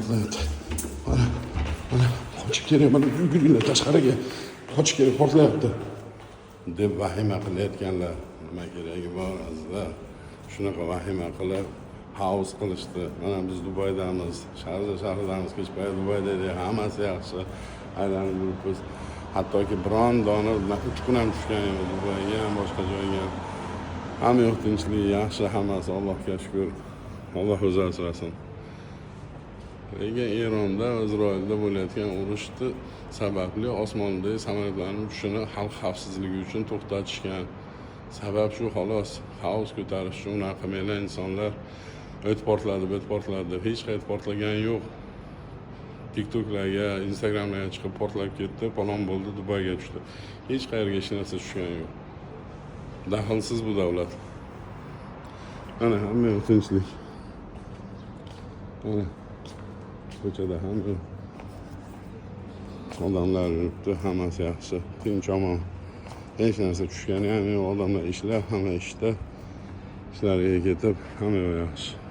portlayapti. Mana qochib kerak, mana yuguringlar tashqariga. Qochib kerak, portlayapti deb vahima qilayotganlar. Nima keragi bor azizlar? Shunaqa vahima qilib havuz qilishdi. Mana biz Dubaydamiz, Sharja shahridamiz, kech payt Dubayda edi, hammasi yaxshi. Aylanib yuribmiz. Hattoki biron dona 3 kun ham tushgan yo'q Dubayga ham boshqa joyga. Hamma yoq tinchlik, yaxshi hammasi, Allohga shukr. Alloh o'zi asrasin. Lekin Eronda, Isroilda bo'layotgan urushni sababli osmondagi samolyotlarning uchishini xalq xavfsizligi uchun to'xtatishgan. Sabab shu xolos, xavf ko'tarish uchun unaqa qilmagan insonlar o't portladi deb hech qayerda portlagan yo'q. TikToklarga, Instagramlarga chiqib portlab ketdi, palon bo'ldi, Dubayga tushdi. Hech qayerga hech narsa tushgan yo'q. Daxlsiz bu davlat. Mana hamma tinchlik. Mana ko'chada hamma odamlar yuribdi, hammasi yaxshi, tinch omon. Hech narsa tushgani ham yo'q, odamlar ishlar, hamma ishda. Ishlariga ketib, hamma yaxshi.